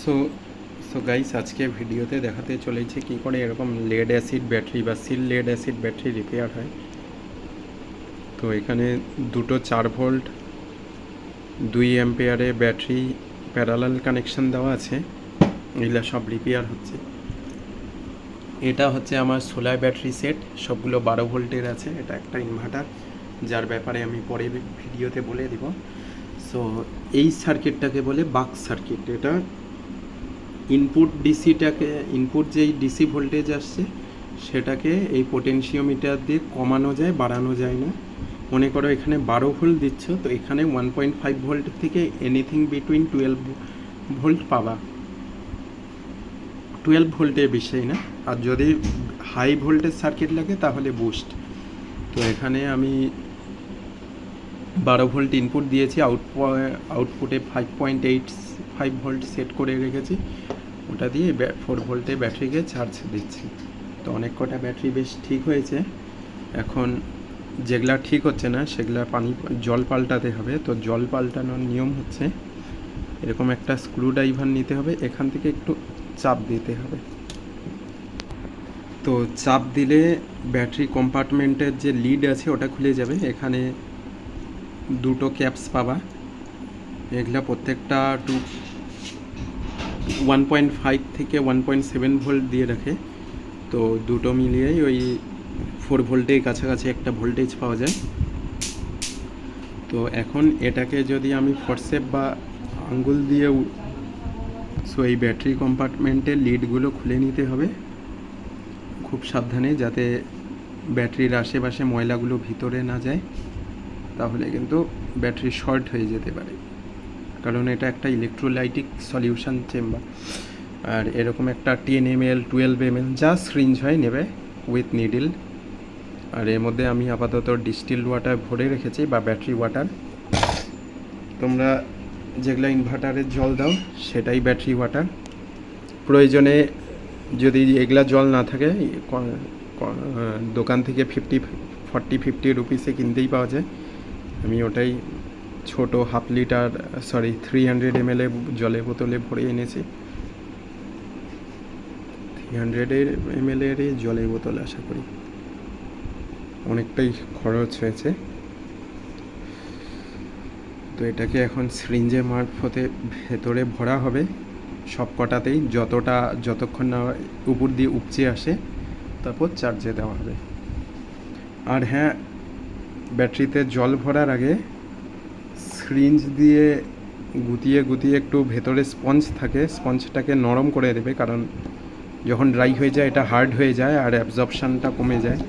So so guys, আজকে ভিডিওতে দেখাতে চলেছে কি করে এরকম লেড অ্যাসিড ব্যাটারি বা sealed lead acid battery repair হয়। তো এখানে দুটো 4 ভোল্ট 2 অ্যাম্পিয়ারে ব্যাটারি প্যারালাল কানেকশন দেওয়া আছে, এগুলো সব রিপেয়ার হচ্ছে। এটা হচ্ছে আমার সোলার ব্যাটারি সেট, সবগুলো 12 ভোল্টের আছে। এটা একটা ইনভার্টার, যার ব্যাপারে আমি পরে ভিডিওতে বলে দিব। সো এই সার্কিটটাকে বলে বাক সার্কিট। এটা ইনপুট যেই ডিসি ভোল্টেজ আসছে সেটাকে এই পোটেনশিওমিটার দিয়ে কমানো যায়, বাড়ানো যায় না। মনে করো এখানে 12 ভোল্ট দিচ্ছ, তো এখানে 1.5 ভোল্ট থেকে এনিথিং বিটুইন 12 ভোল্ট পাবা। 12 ভোল্টের বিষয় না। আর যদি হাই ভোল্টেজ সার্কিট লাগে তাহলে বুস্ট। তো এখানে আমি 12 ভোল্ট ইনপুট দিয়েছি, আউটপুটে 5.85 ভোল্ট সেট করে রেখেছি। ওটা দিয়ে 4 ভোল্টে ব্যাটারিকে চার্জ দিচ্ছি। তো অনেক কটা ব্যাটারি বেশ ঠিক হয়েছে। এখন যেগুলা ঠিক হচ্ছে না সেগুলা জল পাল্টাতে হবে। তো জল পাল্টানোর নিয়ম হচ্ছে এরকম একটা স্ক্রু ড্রাইভার নিতে হবে, এখান থেকে একটু চাপ দিতে হবে। তো চাপ দিলে ব্যাটারি কম্পার্টমেন্টের যে লিড আছে ওটা খুলে যাবে। এখানে দুটো ক্যাপস পাবা, এগুলা প্রত্যেকটা 1.5 থেকে 1.7 ভোল্ট দিয়ে রাখে। তো দুটো মিলিয়েই ওই 4 ভোল্টের কাছাকাছি একটা ভোল্টেজ পাওয়া যায়। তো এখন এটাকে যদি আমি ফোর্সেপ বা আঙ্গুল দিয়ে এই ব্যাটারি কম্পার্টমেন্টের লিডগুলো খুলে নিতে হবে খুব সাবধানে, যাতে ব্যাটারির আশেপাশে ময়লাগুলো ভিতরে না যায়, তাহলে কিন্তু ব্যাটারি শর্ট হয়ে যেতে পারে। কারণ এটা একটা ইলেকট্রোলাইটিক সলিউশন চেম্বার। আর এরকম একটা 10 ml 12 ml যা সিরিঞ্জ হয় নেবে উইথ নিডল। আর এর মধ্যে আমি আপাতত ডিস্টিলড ওয়াটার ভরে রেখেছি বা ব্যাটারি ওয়াটার। তোমরা যেগুলো ইনভার্টারের জল দাও সেটাই ব্যাটারি ওয়াটার। প্রয়োজনে যদি এগুলা জল না থাকে দোকান থেকে 50 রুপিসে কিনতেই পাওয়া যায়। আমি ওটাই ছোটো 300 ml জলের বোতলে ভরে এনেছি। 300 ml জলের বোতল আশা করি অনেকটাই খরচ হয়েছে। তো এটাকে এখন সিরিঞ্জের মারফতে ভেতরে ভরা হবে সব কটাতেই, যতক্ষণ না উপর দিয়ে উপচে আসে, তারপর চার্জে দেওয়া হবে। আর হ্যাঁ, ব্যাটারিতে জল ভরার আগে সিরিঞ্জ দিয়ে গুতিয়ে একটু ভেতরে স্পঞ্জ থাকে, স্পঞ্জটাকে নরম করে দেবে। কারণ যখন ড্রাই হয়ে যায় এটা হার্ড হয়ে যায় আর অ্যাবজর্পশানটা কমে যায়।